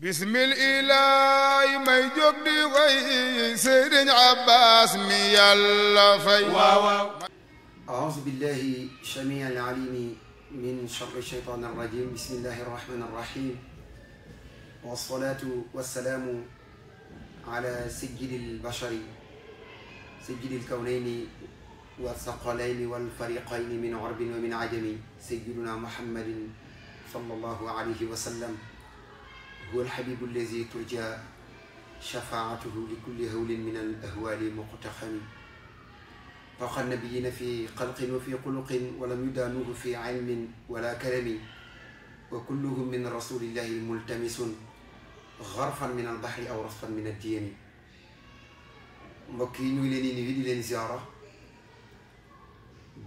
bismil ilaahi may jóg di way Sëriñ Abbas mi Yàlla fay أعوذ بالله السميع العليم من شر الشيطان الرجيم بسم الله الرحمن الرحيم والصلاة والسلام على سيد البشر سيد الكونين والثقلين والفريقين من عرب ومن عجم سيدنا محمد صلى الله عليه وسلم هو الحبيب الذي ترجى شفاعته لكل هول من الأهوال مقتحم فوق النبيين في خلق وفي خلق ولم يدانوه في علم ولا كلام وكلهم من رسول الله ملتمس غرفا من البحر أو رصفا من الدين mbokk yi ñu ngi leen di nuyu di leen ziara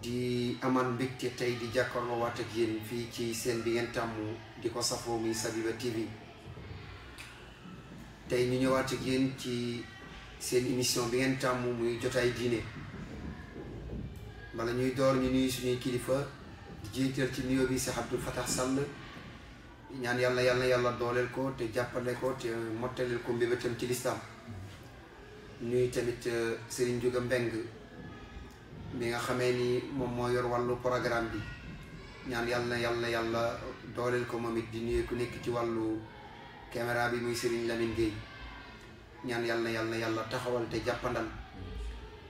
di aman mbégte tey di jàkkaarloo waat ak yéen fii ci seen bi ngeen tàmm di ko safoo muy Sabiba TV tey ñu ñëwaat ak yéen ci seen émission bi ngeen tàmm muy jotaay diine bala ñuy door ñu nuyu suñuy kilifa di jiital ci nuyoo bi Cheikh Abdoul Fattah Sall ñaan yàlla dooleel ko te jàppale ko te mottaleel ko mbébétam ci lislaam ñuy tamit Serigne Juga Mbeng mi nga xamee ni moom moo yor wàllu programme bi ñaan yàlla dooleel ko moom it di nuyu ku nekk ci wàllu caméra bi muy Serigne Lamine Gueye ñaan yàlla taxawal te jàppandal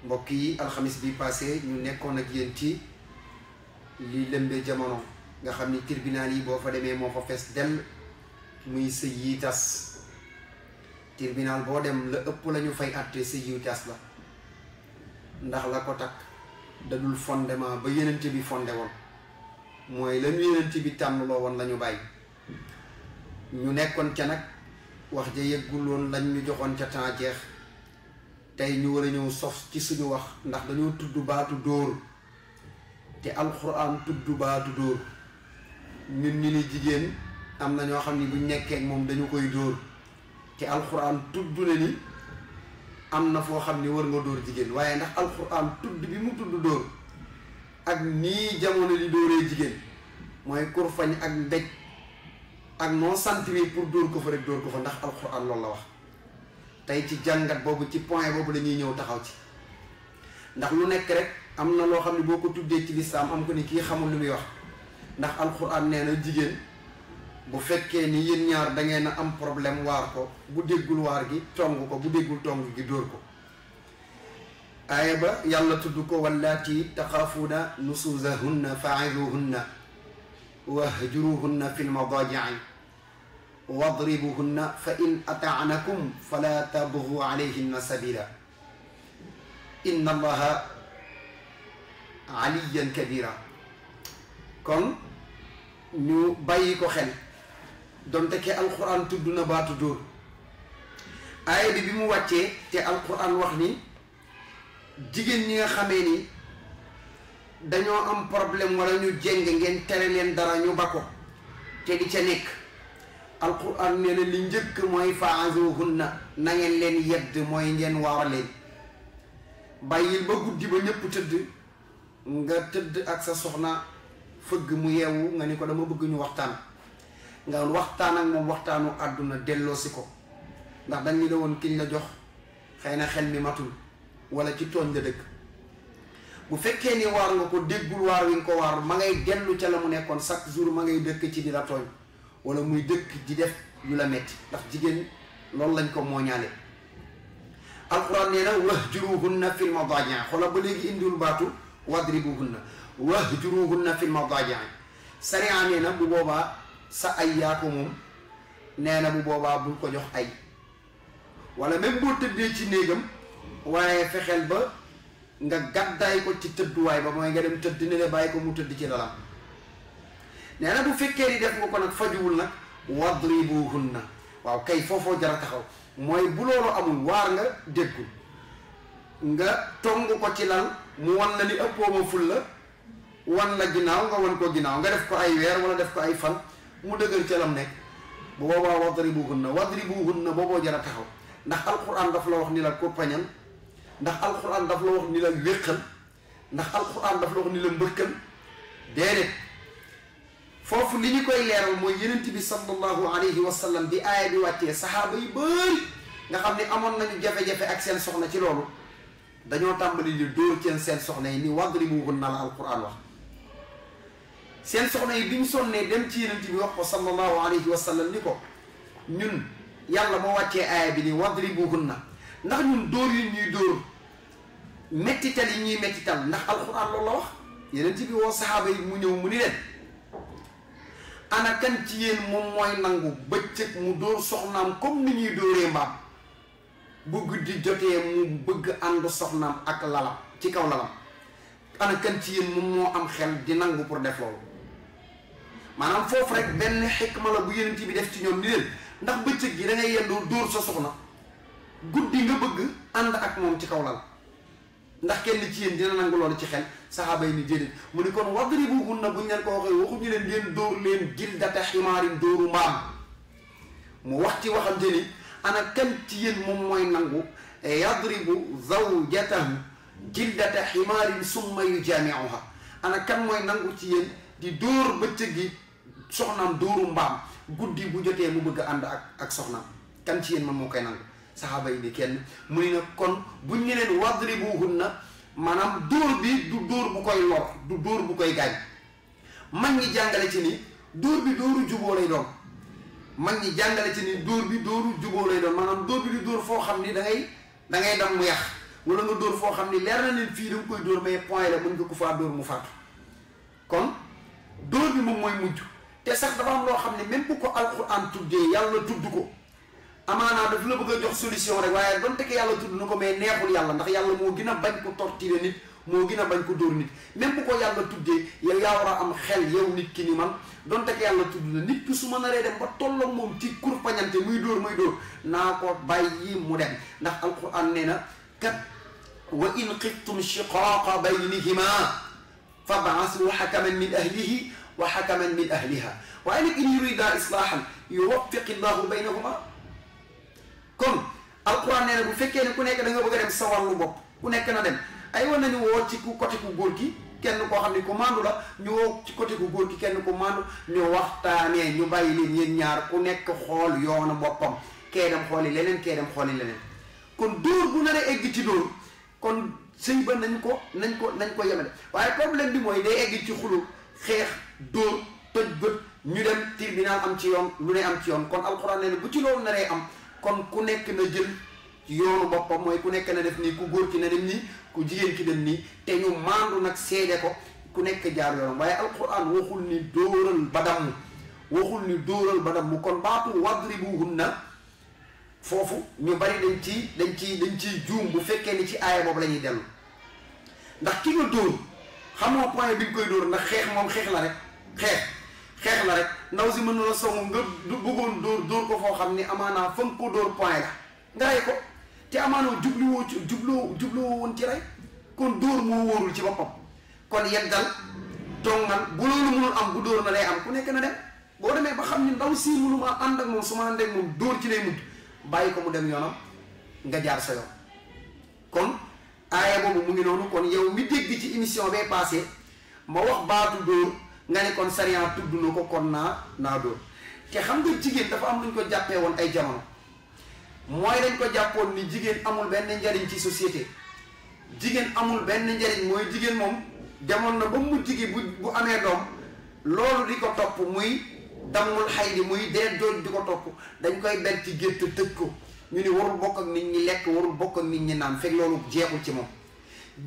mbokk yi alxamis bi passé ñu nekkoon ak yéen ci li lëmbee jamono nga xam ni tribunal yi boo fa demee moo fa fees dell muy sëy yi tas tribunal boo dem la ëpp la ñu fay àtte sëy yu tas la ndax la ko takk dadul fondement ba yenente bi fondé woon mooy la ñu yenente bi tànnloo woon la ñu bàyyi ñu nekkoon ca nag wax ja yëggul woon lañ ñu joxoon ca temps jeex tey ñu war a ñëw sof ci suñu wax ndax dañoo tudd baatu dóor te alxuraan tudd baatu dóor ñun ñu ni jigéen am na ñoo xam ni buñ nekkee ak moom dañu koy dóor te alxuraan tudd na ni am na foo xam ni war nga dóor jigéen waaye ndax alxuraan tudd bi mu tudd dóor ak nii jamono di dóoree jigéen mooy kurfañ ak mbéj ak noo centré pour dóor ko fa rek dóor ko fa ndax alxuraan loolu la wax tey ci jàngat boobu ci point boobu la ñuy ñëw taxaw ci ndax lu nekk rek am na loo xam ne boo ko tuddee ci lislaam am ko ni kii xamul lu muy wax ndax alxuraan nee na jigéen bu fekkee ni yéen ñaar da ngeen a am problème waar ko bu déggul waar gi tong ko bu déggul tong gi dóor ko aaya ba yàlla tudd ko wallaati taxaafuuna nusuuzahunna fa'izuhunna wahjuruhunna fil madaaji'i wadribuhunna fa in ataanakum fala tabghu alayhinna sabila inna allaha aliyan kabira kon ñu bàyyi ko xel donte ke alquran tudd na baatu dóor aaya bi mu wàccee te alquran wax ni jigéen ñi nga xamee ni dañoo am problème wala ñu jéng ngeen tere leen dara ñu ba ko te di ca nekk alquran nee na li njëkk mooy fa'azuhunna na ngeen leen yedd mooy ngeen waar leen bàyyil ba guddi ba ñëpp tëdd nga tëdd ak sa soxna fëgg mu yeewu nga ni ko dama bëgg ñu waxtaan nga waxtaan ak moom waxtaanu àdduna delloosi ko ndax dañ ni la woon kiñ la jox xëy na xel mi matul wala ci tooñ la dëkk bu fekkee ni waar nga ko déggul waar wi nga ko waar ma ngay dellu ca la mu nekkoon chaque jour ma ngay dëkk ci di la tooñ wala muy dëkk di def yu la metti ndax jigéen loolu lañ ko mooñaale alquran nee na wahjuruhunna fil madaaji' xoolal ba léegi indiwul baatu wadribuhunna wahjuruhunna fil madaaji' sariya nee na bu boobaa sa ay yaa ko moom nee na bu boobaa bul ko jox ay wala même boo tëddee ci néegam waaye fexeel ba nga gàddaay ko ci tëdduwaay ba mooy nga dem tëdd ne la bàyyi ko mu tëdd ci lalam nee na bu fekkee ni def nga ko nag fajuwul nag wadribuhunna waaw kay foofoo jara taxaw mooy bu loolu amul waar nga déggul nga tong ko ci lal mu wan la ni ëppoo ma ful la wan la ginnaaw nga wan ko ginnaaw nga def ko ay weer wala def ko ay fan mu dëgër ca lam nekk bu boobaa wadribuhunna booboo jara taxaw ndax alquran daf la wax ni la kurpañal ndax alquran daf la wax ni la wéqal ndax alquran daf la wax ni la mbëkkal déedéet foofu li ñu koy leeral mooy yenent bi sallallahu alayhi wa sallam bi aaya bi wàccee saxaaba yi bëri nga xam ne amoon nañu jafe-jafe ak seen soxna ci loolu dañoo tàmbali di dóor seen soxna yi ni wadribuhunna la alquran wax. seen soxna yi bi ñu sonnee dem ci yenent bi wax ko sallallahu alayhi wa sallam ni ko ñun yàlla moo wàccee aaya bi ni wadribuhunna ndax ñun dóor yi ñuy dóor mettital yi ñuy mettital ndax alquran loolu la wax. yenent bi woo saxaaba yi mu ñëw mu ni leen ana kan ci yéen moom mooy nangu bëccëg mu dóor soxnaam comme ni ñuy dóoree mbaam bu guddi jotee mu bëgg ànd soxnaam ak lalam ci kaw lalam ana kan ci yéen moom moo am xel di nangu pour def loolu. maanaam foofu rek benn xikma la bu yenent bi def ci ñoom ni leen ndax bëccëg gi da ngay yendoo dóor sa soxna guddi nga bëgg ànd ak moom ci kaw lal ndax kenn ci yéen dina nangu loolu ci xel. saxaaba yi ni déedéet mu ni kon wadribuhunna buñ leen ko waxee waxuñu leen ngeen dóor leen jildata ximaarin dóoru mbaam mu wax ci waxante ni ana kan ci yéen moom mooy nangu yadribu zawjatahu jildata ximaarin summa yujaamiuha ana kan mooy nangu ci yéen di dóor bëccëg gi soxnaam dóoru mbaam guddi bu jotee mu bëgg ànd ak soxnaam kan ci yéen moom moo koy nangu saxaaba yi ni kenn mu ni nag kon buñ ñu leen wadribuhunna maanaam dóor bi du dóor bu koy lor du dóor bu koy gaañ mag ñi jàngale ci ni dóor bi dóoru juboo lay doon mag ñi jàngale ci ni dóor bi dóoru juboo lay doon maanaam dóor bi du dóor foo xam ni da ngay dam mu yàq wala nga dóor foo xam ni leer na leen fii da nga koy dóor mais point la mën nga ko faa dóor mu faatu kon dóor bi moom mooy mujj te sax dafa am loo xam ne même bu ko alxuraan tuddee yàlla tudd ko amaanaa daf la bëgg a jox solution rek waaye donte ko yàlla tudd na ko mais neexul yàlla ndax yàlla moo gën a bañ ko torturer nit moo gën a bañ ko dóor nit même bu ko yàlla tuddee yow yaa war a am xel yow nit ki ni man donte ko yàlla tudd na nit ki su ma naree dem ba tolloog moom ci kurpañante muy dóor naa ko bàyyi mu dem ndax alquran nee na kat wa in xiftum shiqaaqa baynihima fab'asu hakaman min ahlihi wa hakaman min ahliha waaye nag in yurida islaahan yuwaffiqi llahu baynahuma kon alquran nee na bu fekkee ne ku nekk da nga bëgg a dem sa wàllu bopp ku nekk na dem ay war nañu woo ci côté ku góor gi kenn koo xam ne ku mandu la ñu woo ci côté ku góor gi kenn ku mandu ñu waxtaanee ñu bàyyi leen yéen ñaar ku nekk xool yoonu boppam kee dem xooli leneen kee dem xooli leneen kon dóor bu nar a egg ci dóor kon sëy ba nañ ko yemale waaye problème bi mooy day egg ci xulu xeex dóor toj bët ñu dem tribunal am ci yoon lu ne am ci yoon kon alquran nee na bu ci loolu naree am kon ku nekk na jël yoonu boppam mooy ku nekk na def nii ku góor ki na dem nii ku jigéen ki dem nii te ñu maandu nag seede ko ku nekk jaar yoonam waaye alquran waxul ni dóoral ba damm waxul ni dóoral ba damm kon baatu wadribuhunna foofu ñu bari dañ ciy juum bu fekkee ni ci aaya boobu la ñuy dellu ndax ki nga dóor xamoo point bi nga koy dóor ndax xeex moom xeex la rek xeex la rek ndaw si mën na la songu nga bëggoon dóor ko foo xam ni amaanaa fa nga ko dóor point la nga rey ko te amaanoo jubloo woon ci rey kon dóor moo wóorul ci boppam kon yeggal tongal bu loolu mënul am bu dóor na lay am ku nekk na dem boo demee ba xam ni ndaw si mënu ma ànd ak moom su ma ànd ak moom dóor ci lay mujj bàyyi ko mu dem yoonam nga jaar sa yoon kon aaya boobu mu ngi noonu kon yow mi dégg ci émission bee passé ma wax baatu dóor nga ne kon sariya tudd na ko kon naa dóor te xam nga jigéen dafa am luñ ko jàppee woon ay jamono mooy dañ ko jàppoon ni jigéen amul benn njariñ ci société jigéen amul benn njariñ mooy jigéen moom demoon na ba mujj gi bu amee doom loolu di ko topp muy dammul xay di muy dee jooj di ko topp dañ koy ber ci gétt tëj ko ñu ni warul bokk ak nit ñi lekk warul bokk ak nit ñi naan fekk loolu jeexul ci moom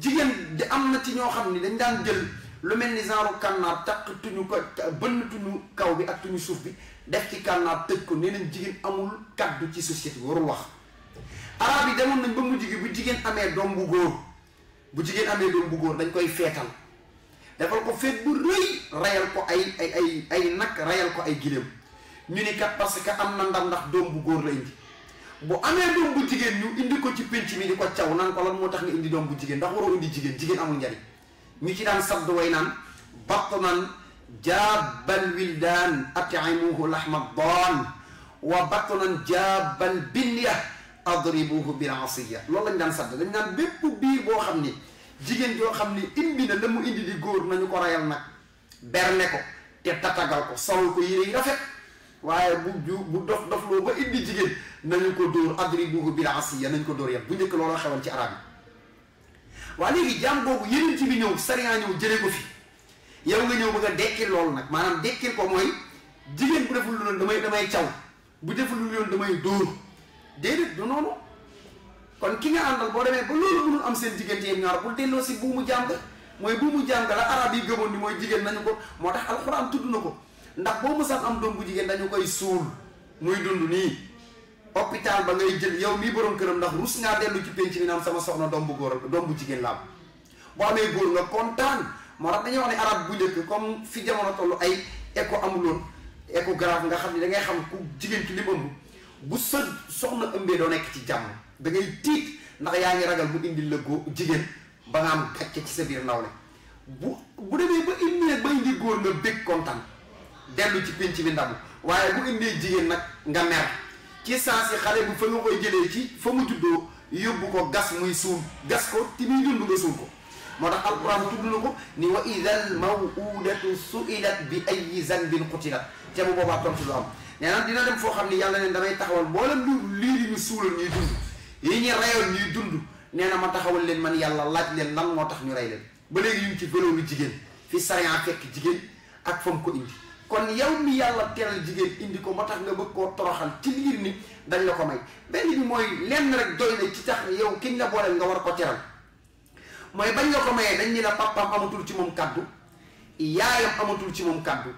jigéen di am na ci ñoo xam ni dañ daan jël lu mel ni genre kànnaar takk tuñu ko bënn tuñu kaw bi ak tuñu suuf bi def ci kànnaar tëj ko nee nañ jigéen amul kaddu ci société bi warul wax arab yi demoon nañ ba mujj gi bu jigéen amee doom bu góor dañ koy feetal defal ko feet bu rëy rayal ko ay nag rayal ko ay giléem ñu ni kat parce que am na ndam ndax doom bu góor la indi bu amee doom bu jigéen ñu indi ko ci penc mi di ko caw naan ko lan moo tax nga indi doom bu jigéen ndax waroo indi jigéen amul njariñ ñu ci daan sadd way naan batnan jaabal wildaan at'imuhu lahma daan wa batnan jaabal binya adribuhu bil asiya loolu lañ daan sadd dañ naan bépp biir boo xam ni jigéen joo xam ni indi na la mu indi di góor nañu ko rayal nag berne ko te tatagal ko sol ko yére yi rafet waaye bu dof loo ba indi jigéen nañu ko dóor adribuhu bil asiya nañ ko dóor yam bu njëkk looloo xewoon ci arab yi waa léegi jaam boobu yeneen ci bi ñëw sariya ñëw jëlee ko fi yow nga ñëw bëgg a dekkil loolu nag maanaam dekkil ko mooy jigéen bu deful lu loolu damay caw bu deful lu loolu damay dóor déedéet du noonu kon ki nga àndal boo demee ba loolu mënul am seen diggante yéen ñaar bul delloo si buumu jaam nga mooy buumu jaam nga la arab yi gëmoon ni mooy jigéen nañu ko moo tax alxuraan tudd na ko ndax boo mësaan am doom bu jigéen dañu koy suul muy dund nii hôpital ba ngay jël yow mii borom këram ndax rus ngaa dellu ci penc mi naan sama soxna doom bu góor doom bu jigéen la am boo amee góor nga kontaan moo tax dañuy wax ne arab bu njëkk comme fi jamono toll ay écho amuloon échographe nga xam ne da ngay xam ku jigéen ki li mu ëmb bu sa soxna ëmbee doo nekk ci jàmm da ngay tiit ndax yaa ngi ragal bu indil la góor jigéen ba nga am gàcce ci sa biir nawle bu demee ba indi ba indi góor nga bég kontaan dellu ci penc bi ndamu waaye bu indee jigéen nag nga mer ci saa si xale bu fa nga koy jëlee ci fa mu juddoo yóbbu ko gas muy suul gas ko ti muy dund nga suul ko moo tax alquran tudd na ko ni wa idal mawudatu suilat bi ayyi zanbin qutilat te bu boobaa tontu lu am nee na dina dem foo xam ni yàlla ne damay taxawal mboolem lu lii ñu suulal ñuy dund yi ñu rayoon ñuy dund nee na ma taxawal leen man yàlla laaj leen lan moo tax ñu rey leen ba léegi ñu ngi ci valeur jigéen fi sariya fekk jigéen ak fa mu ko indi kon yow mi yàlla teral jigéen indi ko ba tax nga bëgg koo toroxal ci liir ni dañ la ko may benn bi mooy lenn rek doy na ci tax yow kiñ la booleel nga war ko teral mooy bañ la ko mayee dañ ni la papaam amatul ci moom kaddu yaayam amatul ci moom kaddu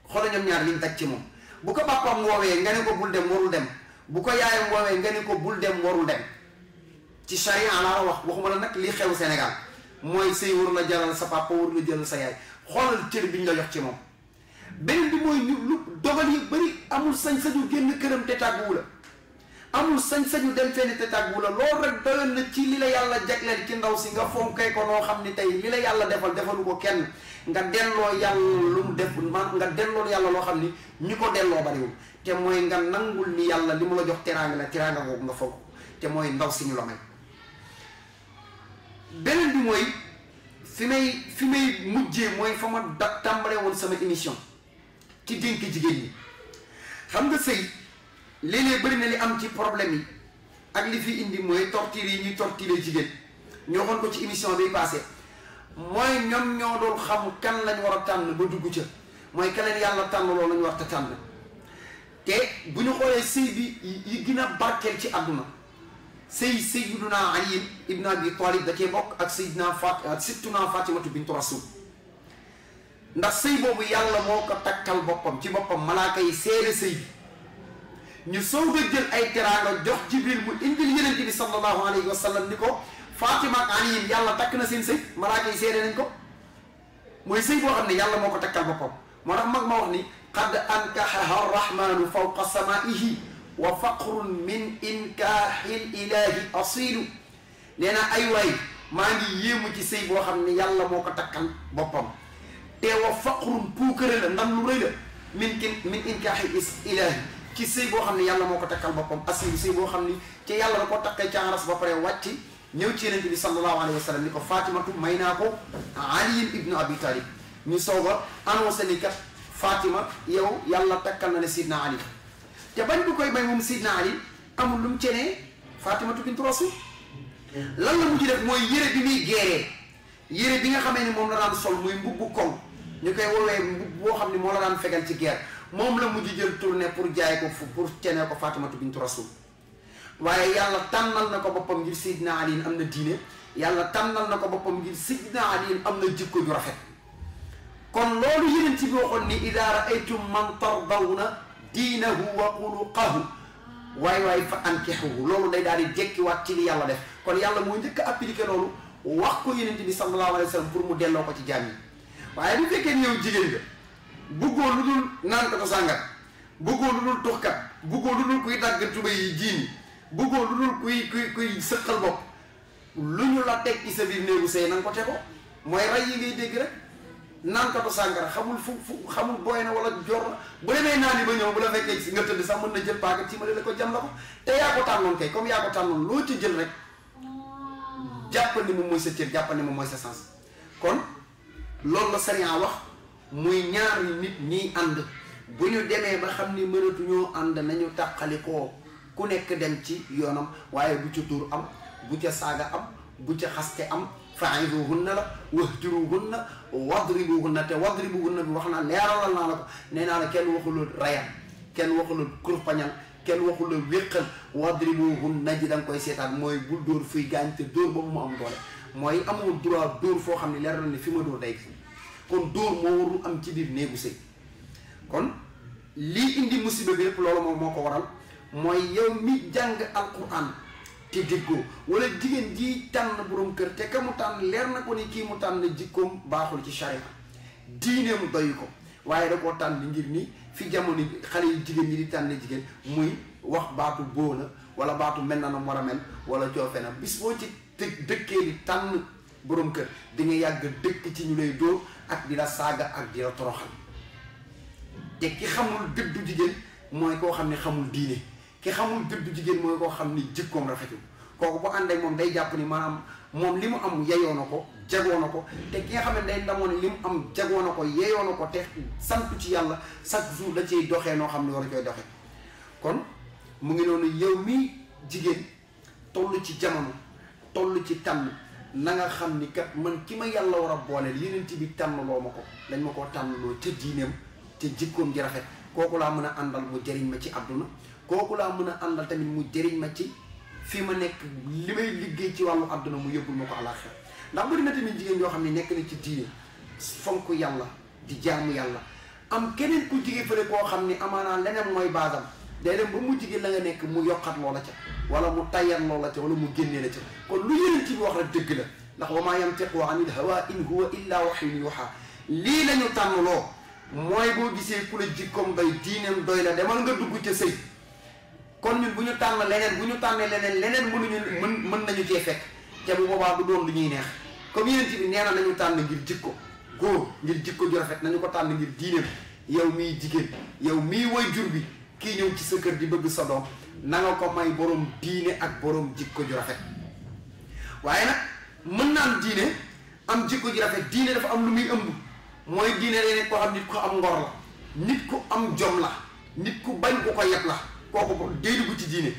xoolal ñoom ñaar liñ daj ci moom bu ko papaam woowee nga ne ko bul dem warul dem bu ko yaayam woowee nga ne ko bul dem warul dem ci charia laa wax waxuma la nag li xew Sénégal mooy sëy waru la jaral sa papa waru la jaral sa yaay xoolal cër bi ñu la jox ci moom beneen bi mooy lu dogal yi bëri amul sañ-sañu génn këram te tàgguwu la amul sañ-sañu dem fenn te tàgguwu la loolu rek doyoon na ci li la yàlla jagleel ci ndaw si nga fonkee ko noo xam ni tey li la yàlla defalu ko kenn nga delloo yàlla lu mu def nga delloo yàlla loo xam ni ñi ko delloo bariwul te mooy nga nangul ni yàlla li mu la jox teraanga la teraanga boobu nga fonk te mooy ndaw si ñu la may beneen bi mooy fi may mujjee mooy fa ma tàmbale woon sama émission ci dénk jigéen ñi xam nga sëy léeg-léeg bëri na li am ci problème yi ak li fi indi mooy torture yi ñuy torturer jigéen ñoo xoon ko ci émission bi passé mooy ñoom ñoo doon xam kan lañ war a tànn ba dugg ca mooy ka leen yàlla tànn loolu lañ war a tànn te bu ñu xoolee sëy bi yi gën a barkeel ci àdduna sëy Sayyiduna Ali ibn Abi Talib da cee bokk ak Sayyidina Fatimatu bintu Rasul ndax sëy boobu yàlla moo ko takkal boppam ci boppam malaaka yi seede sëy bi ñu soog a jël ay teraanga jox Jibril mu indil yenente bi sallallahu alayhi wa sallam ni ko Fatima ak Ali yàlla takk na seen sëy malaaka yi seede nañ ko mooy sëy boo xam ne yàlla moo ko takkal boppam moo tax mag ma wax ni qad ankahaha arrahmanu fawqa samaihi wa faqrun min inkaahil ilahi asilu nee na ay waay maa ngi yéemu ci sëy boo xam ne yàlla moo ko takkal boppam te wa faqrun puukare la ndam lu rëy la min inkaahil ilahi ci sëy boo xam ne yàlla moo ko takkal boppam asilu sëy boo xam ni te yàlla da koo takkee ca aras ba pare wàcc ñëw ci yenente bi sallallahu alayhi wa sallam ni ko Fatimatu may naa ko Ali ibnu Abi Talib ñu soog a annoncé ni kat Fatima yow yàlla takkal na ne Sidna Ali te bañ bu koy may moom Sidna Ali amul lu mu cenee Fatimatu bintu Rasul lan la mujj def mooy yére bi muy géeree yére bi nga xamee ni moom la daan sol muy mbubbu koŋ ñu koy woowee mbubb boo xam ne moo la daan fegal ci guerre moom la mujj jël tournée pour jaay ko pour cenee ko Fatimatu bintu Rasul waaye yàlla tànnal na ko boppam ngir Sidna Ali am na diine yàlla tànnal na ko boppam ngir Sidna Ali am na jikko ju rafet kon loolu yeneen ci bi waxoon ni idaa raaytum man tardawna diinahu wa xuluqahu waay fa ankihuhu loolu day daal di jekkiwaat ci li yàlla def kon yàlla moo njëkk a appliqué loolu wax ko yeneen bi sallallahu alayhi wa sallam pour mu delloo ko ci jaam yi waaye bu fekkee ni yow jigéen nga bëggoo lu dul naan ko sàngat bëggoo lu dul tuxkat bëggoo lu dul kuy dagg tuba yi jiini bëggoo lu dul kuy sëqal bopp lu ñu la teg ci sa biir néegu sëy nanga ko te ko mooy ray yi ngay dégg rek naankatu sàngara xamul fu xamul booy na wala jor la bu demee naani ba ñëw bu la fekkee si nga tëdd sax mën na jël paaka ci ma la ko jam la ko te yaa ko tànnoon kay comme yaa ko tànnoon loo ci jël rek jàppal ni moom mooy sa cër jàppal ni moom mooy sa sens kon loolu la sariya wax muy ñaari nit ñiy ànd bu ñu demee ba xam ni mënatuñoo ànd nañu tàqalikoo ku nekk dem ci yoonam waaye bu ca dóor am bu ca saaga am bu ca xaste am fa'izuhunna la wahjuruhunna wadribuhunna te wadribuhunna bi wax naa leeralal naa la ko nee naa la kenn waxuloo rayam kenn waxuloo kurpañal kenn waxuloo wéqal wadribuhunna ji da nga koy seetaan mooy bul dóor fuy gaañ te dóor boobu mu am doole mooy amul droit dóor foo xam ne leer na ne fi ma dóor day kon dóor moo warul am ci biir néegu sëy kon lii indi musiba bi yëpp loolu moom moo ko waral mooy yow mi jàng alquran te déggoo wala jigéen ji tànn borom kër te ka mu tànn leer na ko ni kii mu tànn jikkoom baaxul ci sharia diineem doy ko waaye da koo tànn ngir ni fi jamono xale yi jigéen ñi di tànn jigéen muy wax baatu boona wala baatu mel na war a mel wala coofe na bis boo ci dëkkee li tànn borom kër di nga yàgg dëkk ci ñu lay dóor ak di la saaga ak di la toroxal te ki xamul gëddu jigéen mooy koo xam ne xamul diine ki xamul gëddu jigéen mooy koo xam ni jikkoom rafetul kooku bu ànd ak moom day jàpp ni maanaam moom li mu am yeyoo na ko jagoo na ko te ki nga xam ne day ndamoon li mu am jagoo na ko yeyoo na ko te sant ci yàlla chaque jour da ciy doxee noo xam ne war a koy doxee kon mu ngi noonu yow mi jigéen toll ci jamono toll ci tànn na nga xam ni kat man ki ma yàlla war a booleel yeneen bi tànn loo ma ko dañ ma koo tànn loo ca diineem te jikkoom ji rafet kooku laa mën a àndal mu jëriñ ma ci àdduna kooku laa mën a àndal tamit mu jëriñ ma ci fi ma nekk li may liggéey ci wàllu àdduna mu yóbbul ma ko àllaaxira ndax bari na tamit jigéen yoo xam ne nekk na ci diine fonk yàlla di jaamu yàlla am keneen ku jigéen fële koo xam ni amaanaa leneen mooy baasam day dem ba mu jigéen la nga nekk mu yokkat loola ca wala mu tayyar loola ca wala mu génnee la ca kon lu yeneen ci bi wax rek dëgg la ndax wa maa yantiqu anil hawa in huwa illa wahyun yuha lii lañu tànn loo mooy boo gisee ku la jikkoom doy diineem doy la demal nga dugg ca sëy kon ñun bu ñu tànn leneen bu ñu tànnee leneen mën nañu cee fekk te bu boobaa du doon lu ñuy neex comme yeneen ci bi nee na nañu tànn ngir jikko góor ngir jikko ju rafet nañu ko tànn ngir diineem yow miy jigéen yow miy way jur bi kii ñëw ci sa kër di bëgg sa doom na nga ko may borom diine ak borom jikko ju rafet waaye nag mën na am diine am jikko ju rafet diine dafa am lu muy ëmb mooy diine day nekk koo xam nit ku am ngor la nit ku am jom la nit ku bañ ku ko yeb la kooku day dugg ci diine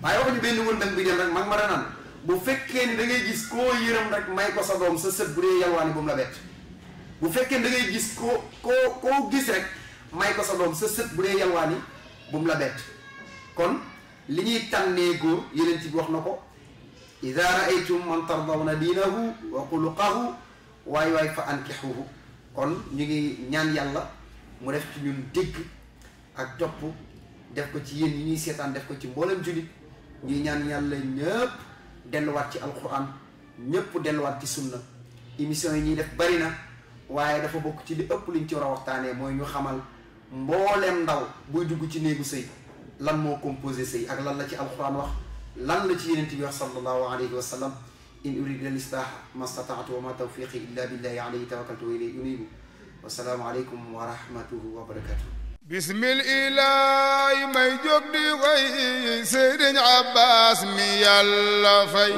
waaye wax ñu benn wëndang bi dem rek mag ma danaan bu fekkee ni da ngay gis koo yërëm rek may ko sa doom sa sët bu dee yalwaani bu mu la bett bu fekkee ni da ngay gis koo gis rek may ko sa doom sa sët bu dee yalwaani bu mu la bett kon li ñuy tànnee góor yeneen ci bi wax na ko ida raaytum man tardawna diinahu wa xuluqahu waay fa ankixuhu kon ñu ngi ñaan yàlla mu def ci ñun dégg ak topp def ko ci yéen yi ñuy seetaan def ko ci mboolem jullit ñuy ñaan yàlla ñëpp delluwaat ci alquran ñëpp delluwaat ci sunna émission yi ñuy def bari na waaye dafa bokk ci li ëpp liñ ci war a waxtaanee mooy ñu xamal mbooleem ndaw buy dugg ci néegu sëy lan moo composé sëy ak lan la ci alquran wax lan la ci yeneen bi wax sallallahu alayhi wa sallam in uridu illa al-islaah ma stataatu wa ma tawfiqi illa billahi alayhi tawakkaltu wa ilayhi unibu wasalaamu aleykum wa rahmatuhu wa barakatuh bismil ilaahi may jóg di way Sëriñ Abbas mi yàlla fay